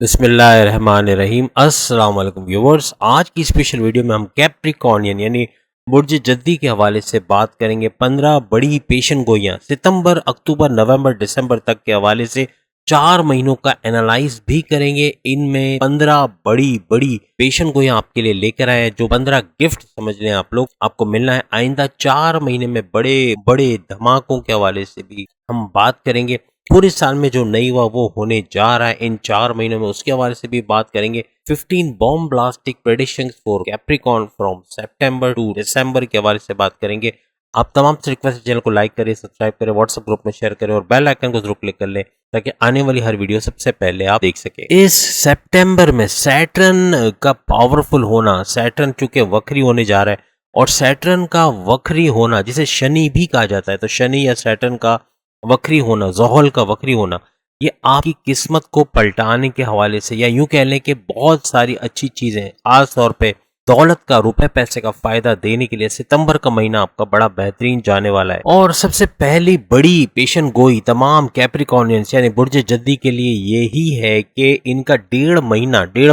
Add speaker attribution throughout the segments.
Speaker 1: बिस्मिल्लाहिर्रहमानिर्रहीम। अस्सलाम वालेकुम व्यूवर्स। आज की स्पेशल वीडियो में हम कैप्रिकॉर्नियन यानी बुर्ज जद्दी के हवाले से बात करेंगे। 15 बड़ी पेशन गोइयाँ सितंबर, अक्टूबर, नवंबर, दिसंबर तक के हवाले से 4 महीनों का एनालाइज भी करेंगे। इनमें 15 बड़ी बड़ी पेशन गोइयाँ आपके लिए लेकर आए हैं, जो 15 गिफ्ट समझ लें आप लोग, आपको मिलना है। आइंदा 4 महीने में बड़े बड़े धमाकों के हवाले से भी हम बात करेंगे। पूरे साल में जो नई हुआ वो होने जा रहा है इन 4 महीनों में, उसके हवाले से भी बात करेंगे। 15 bomb blastic predictions for Capricorn from September to December के हवाले से बात करेंगे। आप तमाम से रिक्वेस्ट है, चैनल को लाइक करें, सब्सक्राइब करें, व्हाट्सएप ग्रुप में शेयर करें और बेल आइकन को जरूर क्लिक कर लें ताकि आने वाली हर वीडियो सबसे पहले आप देख सकें। इस सितंबर में सैटर्न का पावरफुल होना, सैटर्न चूंकि वक्री होने जा रहा है और सैटर्न का वक्री होना जिसे शनि भी कहा जाता है, तो शनि या सैटर्न का वक्री होना, ज़ोहल का वक्री होना, ये आपकी किस्मत को पलटाने के हवाले से या यूं कह लें कि बहुत सारी अच्छी चीज़ें, खास तौर पे दौलत का, रुपए पैसे का फायदा देने के लिए सितंबर का महीना आपका बड़ा बेहतरीन जाने वाला है। और सबसे पहली बड़ी पेशन गोई तमाम कैप्रिकॉर्नियंस यानी बुर्ज जद्दी के लिए यही है कि इनका 1.5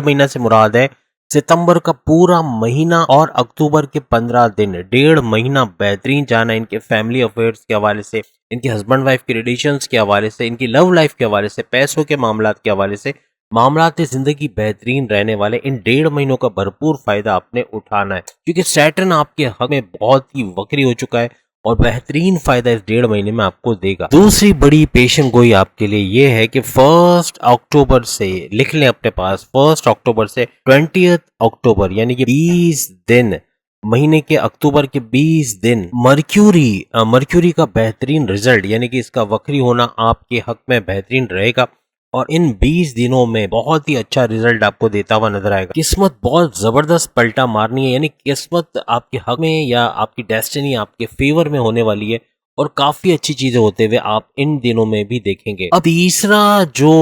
Speaker 1: महीना से मुराद है सितंबर का पूरा महीना और अक्टूबर के 15 दिन। 1.5 महीना बेहतरीन जाना इनके फैमिली अफेयर्स के हवाले से, इनके हस्बैंड वाइफ के रिलेशंस के हवाले से, इनकी लव लाइफ के हवाले से, पैसों के मामलात के हवाले से, मामलात जिंदगी बेहतरीन रहने वाले। इन 1.5 महीनों का भरपूर फायदा आपने उठाना है क्योंकि सैटर्न आपके हक में बहुत ही वक्री हो चुका है और बेहतरीन फायदा इस 1.5 महीने में आपको देगा। दूसरी बड़ी पेशन गोई आपके लिए ये है कि 1 अक्टूबर से, लिख लें अपने पास, 1 अक्टूबर से 20 अक्टूबर यानी कि 20 दिन, महीने के अक्टूबर के 20 दिन मर्क्यूरी का बेहतरीन रिजल्ट यानी कि इसका वक्री होना आपके हक में बेहतरीन रहेगा और इन 20 दिनों में बहुत ही अच्छा रिजल्ट आपको देता हुआ नजर आएगा। किस्मत बहुत जबरदस्त पलटा मारनी है, यानी किस्मत आपके हक में या आपकी डेस्टिनी आपके फेवर में होने वाली है और काफी अच्छी चीजें होते हुए आप इन दिनों में भी देखेंगे। अब तीसरा जो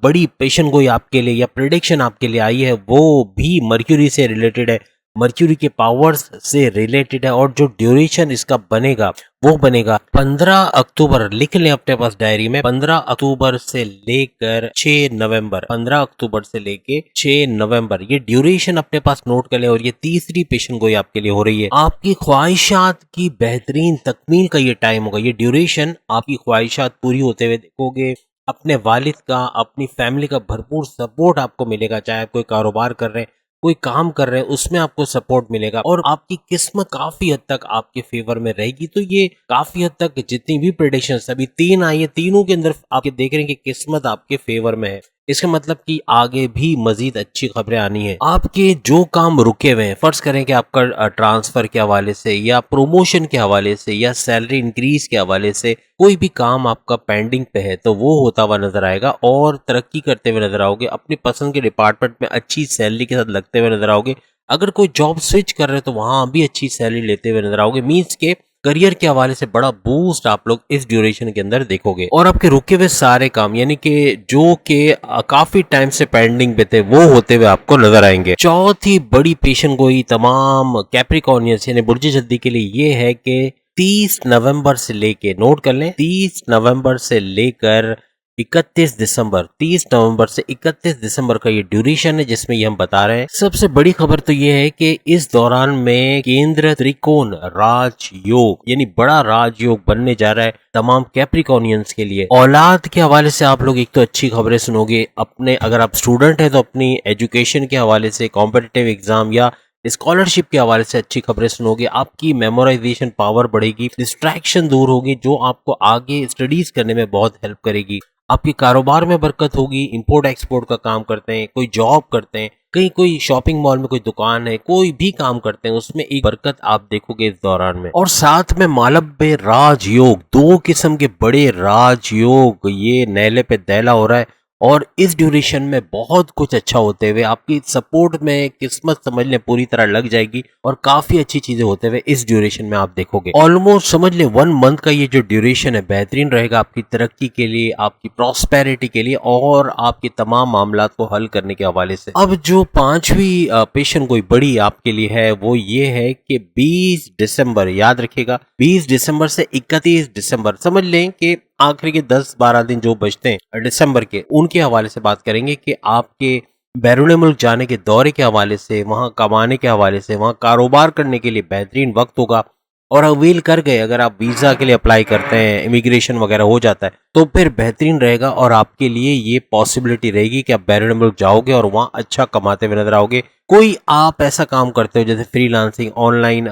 Speaker 1: बड़ी पेशन गोई आपके लिए या प्रिडिक्शन आपके लिए आई है वो भी मर्क्यूरी से रिलेटेड है, मर्क्यूरी के पावर्स से रिलेटेड है और जो ड्यूरेशन इसका बनेगा वो बनेगा 15 अक्टूबर। लिख लें अपने पास डायरी में, 15 अक्टूबर से लेकर 6 नवंबर, 15 अक्टूबर से लेकर 6 नवंबर, ये ड्यूरेशन अपने पास नोट कर लें। और ये तीसरी पेशन गोई आपके लिए हो रही है, आपकी ख्वाहिशात की बेहतरीन तकमील का ये टाइम होगा। ये ड्यूरेशन आपकी ख्वाहिशात पूरी होते हुए देखोगे, अपने वालिद का, अपनी फैमिली का भरपूर सपोर्ट आपको मिलेगा। चाहे आप कोई कारोबार कर रहे हैं, कोई काम कर रहे हैं, उसमें आपको सपोर्ट मिलेगा और आपकी किस्मत काफी हद तक आपके फेवर में रहेगी। तो ये काफी हद तक जितनी भी प्रेडिक्शंस अभी 3 आई है, तीनों के अंदर आप ये देख रहे हैं कि किस्मत आपके फेवर में है। इसका मतलब कि आगे भी मजीद अच्छी खबरें आनी है। आपके जो काम रुके हुए हैं, फर्ज करें कि आपका ट्रांसफर के हवाले से या प्रमोशन के हवाले से या सैलरी इंक्रीज के हवाले से कोई भी काम आपका पेंडिंग पे है, तो वो होता हुआ नजर आएगा और तरक्की करते हुए नजर आओगे। अपनी पसंद के डिपार्टमेंट में अच्छी सैलरी के साथ लगते हुए नजर आओगे। अगर कोई जॉब स्विच कर रहे हो तो वहां भी अच्छी सैलरी लेते हुए नजर आओगे। मींस के करियर के हवाले से बड़ा बूस्ट आप लोग इस ड्यूरेशन के अंदर देखोगे और आपके रुके हुए सारे काम यानी कि जो के काफी टाइम से पेंडिंग पे थे वो होते हुए आपको नजर आएंगे। चौथी बड़ी पेशन गोई तमाम कैप्रिकॉर्नियंस यानी बुर्ज जद्दी के लिए ये है कि 30 नवंबर से लेके, नोट कर लें, 30 नवंबर से लेकर 31 दिसंबर, 30 नवंबर से 31 दिसंबर का ये ड्यूरेशन है जिसमें ये हम बता रहे हैं। सबसे बड़ी खबर तो ये है कि इस दौरान में केंद्र त्रिकोण राजयोग यानी बड़ा राजयोग बनने जा रहा है तमाम कैप्रिकॉर्नियंस के लिए। औलाद के हवाले से आप लोग एक तो अच्छी खबरें सुनोगे अपने, अगर आप स्टूडेंट है तो अपनी एजुकेशन के हवाले से, कॉम्पिटिटिव एग्जाम या स्कॉलरशिप के हवाले से अच्छी खबरें सुनोगे। आपकी मेमोराइजेशन पावर बढ़ेगी, डिस्ट्रैक्शन दूर होगी जो आपको आगे स्टडीज करने में बहुत हेल्प करेगी। आपके कारोबार में बरकत होगी, इंपोर्ट एक्सपोर्ट का काम करते हैं, कोई जॉब करते हैं, कहीं कोई शॉपिंग मॉल में कोई दुकान है, कोई भी काम करते हैं, उसमें एक बरकत आप देखोगे इस दौरान में। और साथ में मालब्य राजयोग, 2 किस्म के बड़े राजयोग ये नैले पे दैला हो रहा है और इस ड्यूरेशन में बहुत कुछ अच्छा होते हुए आपकी सपोर्ट में किस्मत समझ लें पूरी तरह लग जाएगी और काफी अच्छी चीजें होते हुए इस ड्यूरेशन में आप देखोगे। ऑलमोस्ट समझ लें 1 मंथ का ये जो ड्यूरेशन है बेहतरीन रहेगा आपकी तरक्की के लिए, आपकी प्रॉस्पेरिटी के लिए और आपके तमाम मामला को हल करने के हवाले से। अब जो 5वीं पेशन कोई बड़ी आपके लिए है वो ये है कि 20 दिसंबर, याद रखिएगा 20 दिसंबर से 31 दिसंबर, समझ लें कि आखिरी के 10-12 दिन जो बचते हैं दिसंबर के, उनके हवाले से बात करेंगे कि आपके बैरून मुल्क जाने के दौरे के हवाले से, वहाँ कमाने के हवाले से, वहाँ कारोबार करने के लिए बेहतरीन वक्त होगा। और अवील कर गए, अगर आप वीज़ा के लिए अप्लाई करते हैं, इमिग्रेशन वगैरह हो जाता है, तो फिर बेहतरीन रहेगा और आपके लिए ये पॉसिबिलिटी रहेगी कि आप बैरून मुल्क जाओगे और वहाँ अच्छा कमाते हुए नजर आओगे। कोई आप ऐसा काम करते हो जैसे फ्रीलांसिंग, ऑनलाइन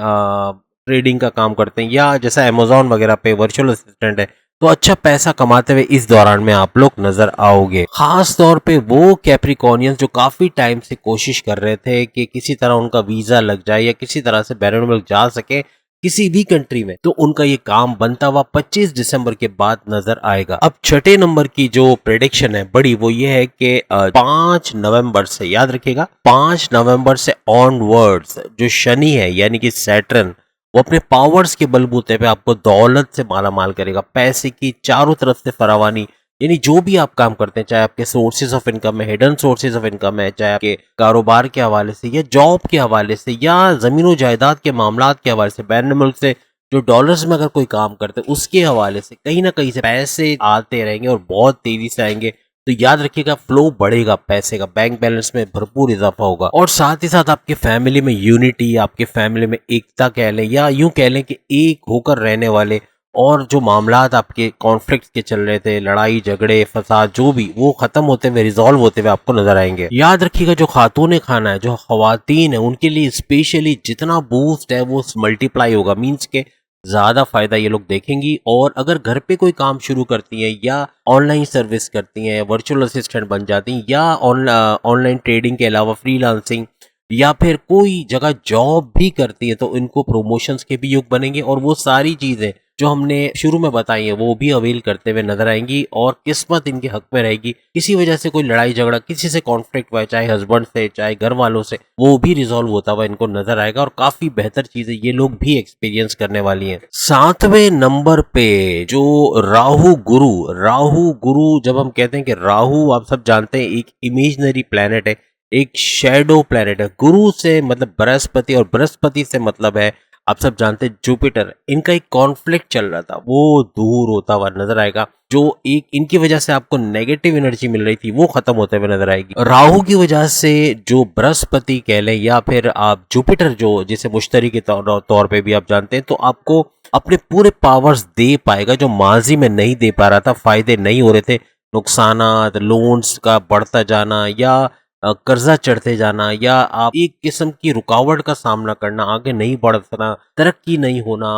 Speaker 1: ट्रेडिंग का काम करते हैं, या जैसा अमेजोन वगैरह पे वर्चुअल असिस्टेंट है, तो अच्छा पैसा कमाते हुए इस दौरान में आप लोग नजर आओगे। खास तौर पे वो कैप्रिकॉनियंस जो काफी टाइम से कोशिश कर रहे थे कि किसी तरह उनका वीजा लग जाए या किसी तरह से बैरून मुल्क जा सके किसी भी कंट्री में, तो उनका ये काम बनता हुआ 25 दिसंबर के बाद नजर आएगा। अब छठे नंबर की जो प्रेडिक्शन है बड़ी, वो ये है कि 5 नवंबर से, याद रखिएगा 5 नवंबर से ऑनवर्ड्स जो शनि है यानी कि सैटर्न, वो अपने पावर्स के बलबूते पे आपको दौलत से माला माल करेगा, पैसे की चारों तरफ से फरावानी। यानी जो भी आप काम करते हैं, चाहे आपके सोर्सेज ऑफ इनकम है, हिडन सोर्सेज ऑफ इनकम है, चाहे आपके कारोबार के हवाले से या जॉब के हवाले से या जमीन जायदाद के मामलात के हवाले से, बैरून मुल्क से जो डॉलर्स में अगर कोई काम करते हैं उसके हवाले से, कहीं ना कहीं से पैसे आते रहेंगे और बहुत तेजी से आएंगे। तो याद रखिएगा फ्लो बढ़ेगा पैसे का, बैंक बैलेंस में भरपूर इजाफा होगा। और साथ ही साथ आपके फैमिली में यूनिटी, आपके फैमिली में एकता कह लें या यूं कह लें कि एक होकर रहने वाले, और जो मामलात आपके कॉन्फ्लिक्ट के चल रहे थे, लड़ाई झगड़े फसाद जो भी, वो खत्म होते हुए, रिजॉल्व होते हुए आपको नजर आएंगे। याद रखिएगा जो खातून खाना है, जो खवातीन है, उनके लिए स्पेशली जितना बूस्ट है वो मल्टीप्लाई होगा। मीन्स के ज्यादा फायदा ये लोग देखेंगी। और अगर घर पे कोई काम शुरू करती हैं या ऑनलाइन सर्विस करती हैं, वर्चुअल असिस्टेंट बन जाती हैं, या ऑनलाइन ट्रेडिंग के अलावा फ्रीलांसिंग या फिर कोई जगह जॉब भी करती है, तो इनको प्रमोशंस के भी युग बनेंगे और वो सारी चीजें जो हमने शुरू में बताई है वो भी अवेल करते हुए नजर आएंगी और किस्मत इनके हक में रहेगी। किसी वजह से कोई लड़ाई झगड़ा, किसी से कॉन्फ्लिक्ट हुआ है, चाहे हस्बैंड से चाहे घर वालों से, वो भी रिजॉल्व होता हुआ इनको नजर आएगा और काफी बेहतर चीजें ये लोग भी एक्सपीरियंस करने वाली हैं। 7वें नंबर पे जो राहु गुरु जब हम कहते हैं कि राहु, आप सब जानते हैं एक इमेजनरी प्लेनेट है, एक शैडो प्लेनेट है। गुरु से मतलब बृहस्पति और बृहस्पति से मतलब है, आप सब जानते हैं, जुपिटर। इनका एक कॉन्फ्लिक्ट चल रहा था, वो दूर होता हुआ नजर आएगा। जो एक इनकी वजह से आपको नेगेटिव एनर्जी मिल रही थी वो खत्म होते हुए नजर आएगी। राहु की वजह से जो बृहस्पति कह लें या फिर आप जुपिटर, जो जिसे मुश्तरी के तौर पे भी आप जानते हैं, तो आपको अपने पूरे पावर्स दे पाएगा जो माजी में नहीं दे पा रहा था, फायदे नहीं हो रहे थे, नुकसानात, लोन्स का बढ़ता जाना या कर्जा चढ़ते जाना, या आप एक किस्म की रुकावट का सामना करना, आगे नहीं बढ़ सकना, तरक्की नहीं होना,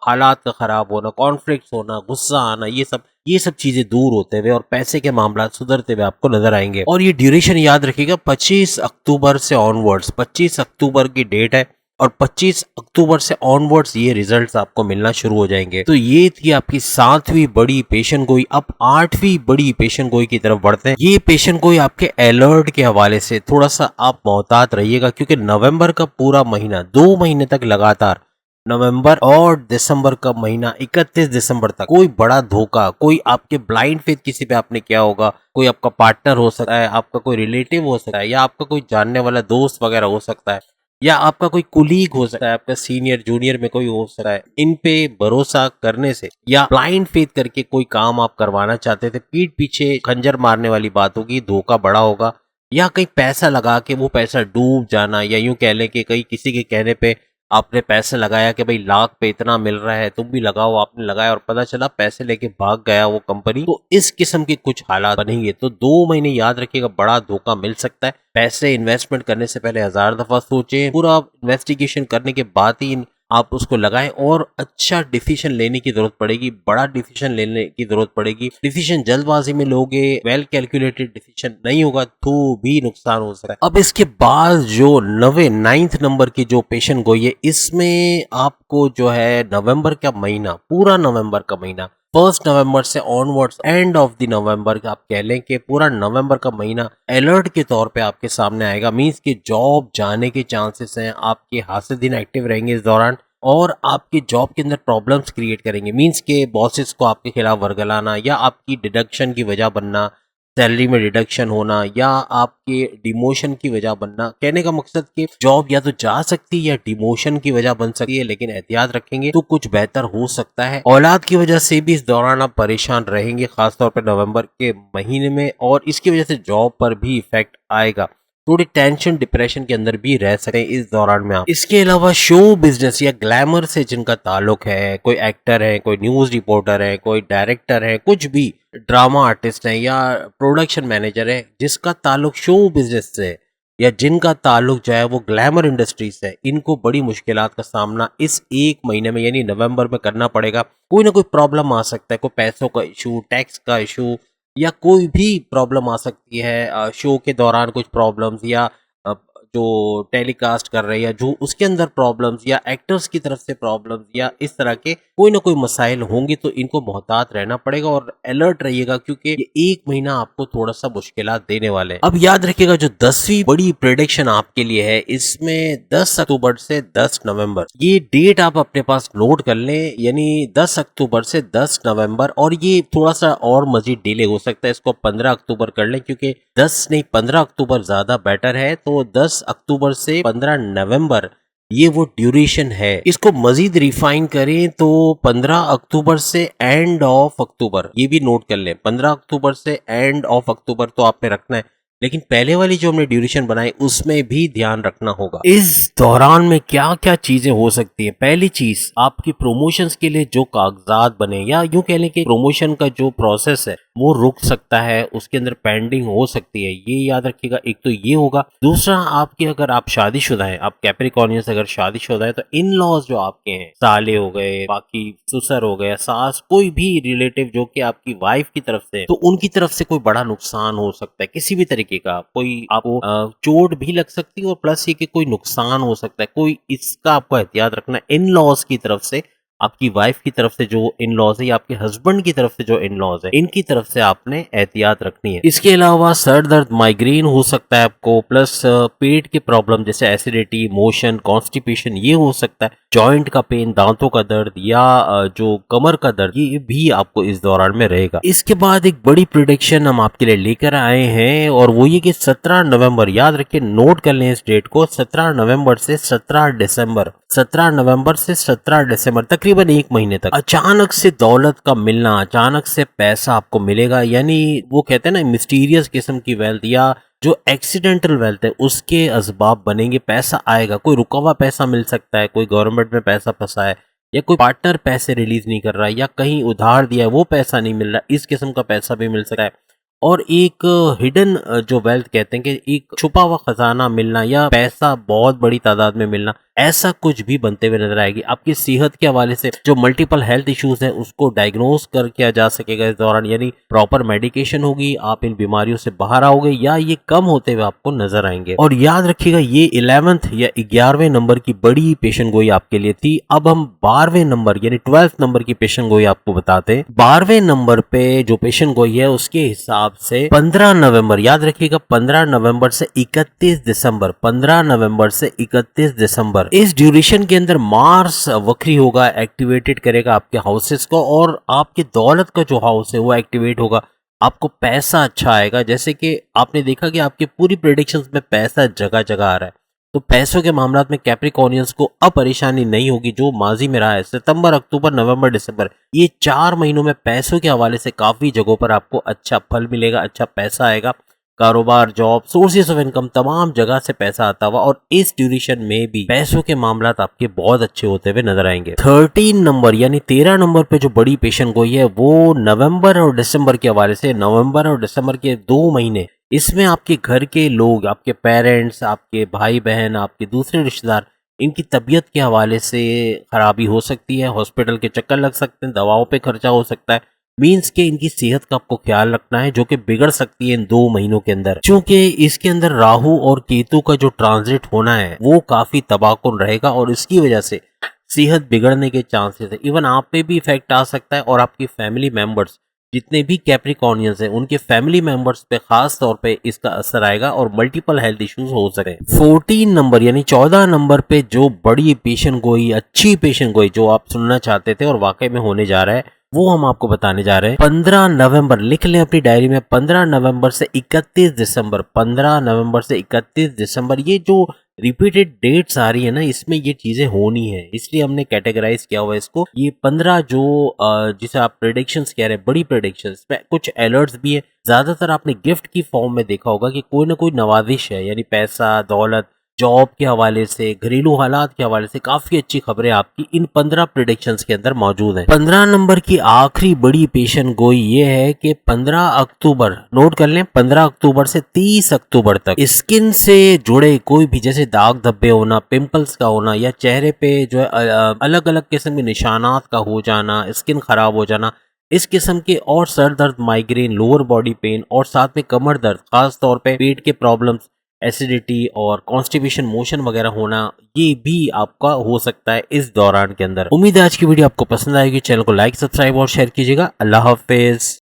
Speaker 1: हालात का खराब होना, कॉन्फ्लिक्ट होना, गुस्सा आना, ये सब चीजें दूर होते हुए और पैसे के मामला सुधरते हुए आपको नजर आएंगे। और ये ड्यूरेशन याद रखिएगा 25 अक्टूबर से ऑनवर्ड्स, 25 अक्टूबर की डेट है और 25 अक्टूबर से ऑनवर्ड्स ये रिजल्ट्स आपको मिलना शुरू हो जाएंगे। तो ये थी आपकी 7वीं बड़ी पेशन गोई। अब 8वीं बड़ी पेशन गोई की तरफ बढ़ते हैं। ये पेशन गोई आपके अलर्ट के हवाले से थोड़ा सा आप मोहतात रहिएगा, क्योंकि नवंबर का पूरा महीना 2 महीने तक लगातार, नवंबर और दिसंबर का महीना 31 दिसंबर तक, कोई बड़ा धोखा, कोई आपके ब्लाइंड फेथ किसी पे आपने किया होगा, कोई आपका पार्टनर हो सकता है, आपका कोई रिलेटिव हो सकता है, या आपका कोई जानने वाला दोस्त वगैरह हो सकता है, या आपका कोई कुलीग हो सकता है, आपका सीनियर जूनियर में कोई हो सकता है। इन पे भरोसा करने से या ब्लाइंड फेथ करके कोई काम आप करवाना चाहते थे, पीठ पीछे खंजर मारने वाली बात होगी, धोखा बड़ा होगा, या कहीं पैसा लगा के वो पैसा डूब जाना, या यूं कह लें कि कहीं किसी के कहने पे आपने पैसे लगाया कि भाई लाख पे इतना मिल रहा है, तुम भी लगाओ, आपने लगाया और पता चला पैसे लेके भाग गया वो कंपनी। तो इस किस्म के कुछ हालात बनेंगे। तो 2 महीने याद रखिएगा, बड़ा धोखा मिल सकता है। पैसे इन्वेस्टमेंट करने से पहले 1000 दफा सोचें, पूरा इन्वेस्टिगेशन करने के बाद ही आप उसको लगाएं। और अच्छा डिसीजन लेने की जरूरत पड़ेगी, बड़ा डिसीजन लेने की जरूरत पड़ेगी। डिसीजन जल्दबाजी में लोगे, वेल कैलकुलेटेड डिसीजन नहीं होगा तो भी नुकसान हो सकता है। अब इसके बाद जो 9th नंबर की जो पेशन गोई है, इसमें आपको जो है नवंबर का महीना, पूरा नवंबर का महीना, 1 नवंबर से ऑनवर्ड्स, एंड ऑफ द नवंबर आप कह लें कि पूरा नवंबर का महीना अलर्ट के तौर पे आपके सामने आएगा। मींस कि जॉब जाने के चांसेस हैं, आपके हाथ दिन एक्टिव रहेंगे इस दौरान और आपके जॉब के अंदर प्रॉब्लम्स क्रिएट करेंगे। मींस के बॉसेस को आपके खिलाफ वर्गलाना या आपकी डिडक्शन की वजह बनना सैलरी में डिडक्शन होना या आपके डिमोशन की वजह बनना। कहने का मकसद कि जॉब या तो जा सकती है या डिमोशन की वजह बन सकती है, लेकिन एहतियात रखेंगे तो कुछ बेहतर हो सकता है। औलाद की वजह से भी इस दौरान आप परेशान रहेंगे, खासतौर पर नवंबर के महीने में, और इसकी वजह से जॉब पर भी इफेक्ट आएगा। थोड़ी टेंशन डिप्रेशन के अंदर भी रह सकते हैं इस दौरान में आप। इसके अलावा शो बिजनेस या ग्लैमर से जिनका ताल्लुक है, कोई एक्टर है, कोई न्यूज रिपोर्टर है, कोई डायरेक्टर है, कुछ भी ड्रामा आर्टिस्ट है या प्रोडक्शन मैनेजर है, जिसका ताल्लुक शो बिजनेस से है या जिनका ताल्लुक जो है वो ग्लैमर इंडस्ट्री से है, इनको बड़ी मुश्किलात का सामना इस एक महीने में यानी नवंबर में करना पड़ेगा। कोई ना कोई प्रॉब्लम आ सकता है, कोई पैसों का इशू, टैक्स का इशू, या कोई भी प्रॉब्लम आ सकती है। शो के दौरान कुछ प्रॉब्लम्स या अ, जो टेलीकास्ट कर रहे हैं या जो उसके अंदर प्रॉब्लम्स या एक्टर्स की तरफ से प्रॉब्लम्स या इस तरह के कोई ना कोई मसाइल होंगे, तो इनको मोहतात रहना पड़ेगा और अलर्ट रहिएगा, क्योंकि ये एक महीना आपको थोड़ा सा मुश्किलात देने वाले हैं। अब याद रखिएगा, जो 10वीं बड़ी प्रेडिक्शन आपके लिए है, इसमें 10 अक्टूबर से 10 नवंबर, ये डेट आप अपने पास नोट कर लें, यानी 10 अक्टूबर से 10 नवंबर, और ये थोड़ा सा और मजीद डिले हो सकता है, इसको 15 अक्टूबर कर लें, क्योंकि 10 नहीं 15 अक्टूबर ज्यादा बेटर है। तो 10 अक्टूबर से 15 नवंबर ये वो ड्यूरेशन है। इसको मजीद रिफाइन करें तो 15 अक्टूबर से एंड ऑफ अक्टूबर, ये भी नोट कर लें, 15 अक्टूबर से एंड ऑफ अक्टूबर तो आपने रखना है, लेकिन पहले वाली जो हमने ड्यूरेशन बनाई उसमें भी ध्यान रखना होगा। इस दौरान में क्या क्या चीजें हो सकती है? पहली चीज, आपकी प्रमोशंस के लिए जो कागजात बने, या यूं कह लें कि प्रमोशन का जो प्रोसेस है वो रुक सकता है, उसके अंदर पेंडिंग हो सकती है, ये याद रखिएगा। एक तो ये होगा। दूसरा, आपके अगर आप शादीशुदा हैं, आप कैप्रिकॉर्नियंस अगर शादीशुदा है, तो इन लॉज जो आपके हैं, साले हो गए, बाकी ससुर हो गए, सास, कोई भी रिलेटिव जो कि आपकी वाइफ की तरफ से, तो उनकी तरफ से कोई बड़ा नुकसान हो सकता है किसी भी तरीके का, कोई आपको चोट भी लग सकती है, और प्लस ये कि कोई नुकसान हो सकता है, कोई इसका आपको एहतियात रखना है। इन लॉज की तरफ से, आपकी वाइफ की तरफ से जो इन लॉज है या आपके हस्बैंड की तरफ से जो इन लॉज है, इनकी तरफ से आपने एहतियात रखनी है। इसके अलावा सर दर्द, माइग्रेन हो सकता है आपको, प्लस पेट के प्रॉब्लम जैसे एसिडिटी, मोशन, कॉन्स्टिपेशन, ये हो सकता है। जॉइंट का पेन, दांतों का दर्द या जो कमर का दर्द, ये भी आपको इस दौरान में रहेगा। इसके बाद एक बड़ी प्रिडिक्शन हम आपके लिए लेकर आए हैं, और वो ये कि 17 नवंबर, याद रखिए, नोट कर लें इस डेट को, 17 नवंबर से 17 दिसंबर, 17 नवंबर से 17 दिसंबर, तकरीबन एक महीने तक अचानक से दौलत का मिलना, अचानक से पैसा आपको मिलेगा। यानी वो कहते हैं ना, मिस्टीरियस किस्म की वेल्थ या जो एक्सीडेंटल वेल्थ है उसके असबाब बनेंगे, पैसा आएगा। कोई रुका हुआ पैसा मिल सकता है, कोई गवर्नमेंट में पैसा फंसा है, या कोई पार्टनर पैसे रिलीज नहीं कर रहा है, या कहीं उधार दिया है वो पैसा नहीं मिल रहा, इस किस्म का पैसा भी मिल सकता है। और एक हिडन जो वेल्थ कहते हैं कि एक छुपा हुआ खजाना मिलना या पैसा बहुत बड़ी तादाद में मिलना, ऐसा कुछ भी बनते हुए नजर आएगी। आपकी सेहत के हवाले से जो मल्टीपल हेल्थ इश्यूज हैं उसको डायग्नोज कर किया जा सकेगा इस दौरान, यानी प्रॉपर मेडिकेशन होगी, आप इन बीमारियों से बाहर आओगे या ये कम होते हुए आपको नजर आएंगे। और याद रखिएगा, ये 11th या 11वें नंबर की बड़ी पेशन गोई आपके लिए थी। अब हम 12वें नंबर यानी 12th नंबर की पेशन गोई आपको बताते हैं। 12वें नंबर पे जो पेशन गोई है उसके हिसाब से 15 नवंबर, याद रखिएगा, 15 नवंबर से 31 दिसंबर, 15 नवंबर से 31 दिसंबर, इस ड्यूरेशन के अंदर मार्स वक्री होगा, एक्टिवेटेड करेगा आपके हाउसेस को, और आपके दौलत का जो हाउस है वो एक्टिवेट होगा। आपको पैसा अच्छा आएगा, जैसे कि आपने देखा कि आपकी पूरी प्रेडिक्शंस में पैसा जगह जगह आ रहा है, तो पैसों के मामलात में कैप्रिकॉर्नियंस को अब परेशानी नहीं होगी जो माजी में रहा है। सितंबर, अक्टूबर, नवंबर, दिसंबर, ये 4 महीनों में पैसों के हवाले से काफी जगहों पर आपको अच्छा फल मिलेगा, अच्छा पैसा आएगा। कारोबार, जॉब, सोर्सेस ऑफ इनकम, तमाम जगह से पैसा आता हुआ, और इस ड्यूरेशन में भी पैसों के मामलात आपके बहुत अच्छे होते हुए नजर आएंगे। 13 नंबर यानी 13 नंबर पे जो बड़ी पेशन गोई है वो नवंबर और दिसंबर के हवाले से, नवंबर और दिसंबर के 2 महीने, इसमें आपके घर के लोग, आपके पेरेंट्स, आपके भाई बहन, आपके दूसरे रिश्तेदार, इनकी तबीयत के हवाले से खराबी हो सकती है, हॉस्पिटल के चक्कर लग सकते हैं, दवाओं पे खर्चा हो सकता है। मीन्स के इनकी सेहत का आपको ख्याल रखना है, जो कि बिगड़ सकती है इन 2 महीनों के अंदर, क्योंकि इसके अंदर राहु और केतु का जो ट्रांजिट होना है वो काफी तबाहकुन रहेगा, और इसकी वजह से सेहत बिगड़ने के चांसेस है। इवन आप पे भी इफेक्ट आ सकता है, और आपकी फैमिली मेंबर्स जितने भी कैप्रिकॉर्नियंस हैं उनके फैमिली मेंबर्स पे खास तौर पे इसका असर आएगा, और मल्टीपल हेल्थ इश्यूज हो सके। 14 नंबर यानी 14 नंबर पे जो बड़ी पेशन गोई, अच्छी पेशन गोई जो आप सुनना चाहते थे और वाकई में होने जा रहा है, वो हम आपको बताने जा रहे हैं। 15 नवंबर, लिख लें अपनी डायरी में, 15 नवंबर से 31 दिसंबर, 15 नवंबर से 31 दिसंबर, ये जो रिपीटेड डेट्स आ रही है ना, इसमें ये चीजें होनी है, इसलिए हमने कैटेगराइज किया हुआ है इसको। ये 15 जो जिसे आप प्रेडिक्शंस कह रहे हैं, बड़ी प्रेडिक्शंस में कुछ अलर्ट्स भी है। ज्यादातर आपने गिफ्ट की फॉर्म में देखा होगा कि कोई ना कोई नवाजिश है, यानी पैसा, दौलत, जॉब के हवाले से, घरेलू हालात के हवाले से काफी अच्छी खबरें आपकी इन 15 प्रेडिक्शंस के अंदर मौजूद हैं। 15 नंबर की आखिरी बड़ी पेशन गोई ये है कि 15 अक्टूबर, नोट कर लें, 15 अक्टूबर से 30 अक्टूबर तक स्किन से जुड़े कोई भी, जैसे दाग धब्बे होना, पिंपल्स का होना, या चेहरे पे जो है अलग अलग किस्म के निशानात का हो जाना, स्किन खराब हो जाना, इस किस्म के, और सर दर्द, माइग्रेन, लोअर बॉडी पेन, और साथ में कमर दर्द, खास तौर पे पेट के प्रॉब्लम्स, एसिडिटी और कॉन्स्टिपेशन, मोशन वगैरह होना, ये भी आपका हो सकता है इस दौरान के अंदर। उम्मीद है आज की वीडियो आपको पसंद आएगी। चैनल को लाइक, सब्सक्राइब और शेयर कीजिएगा। अल्लाह हाफिज।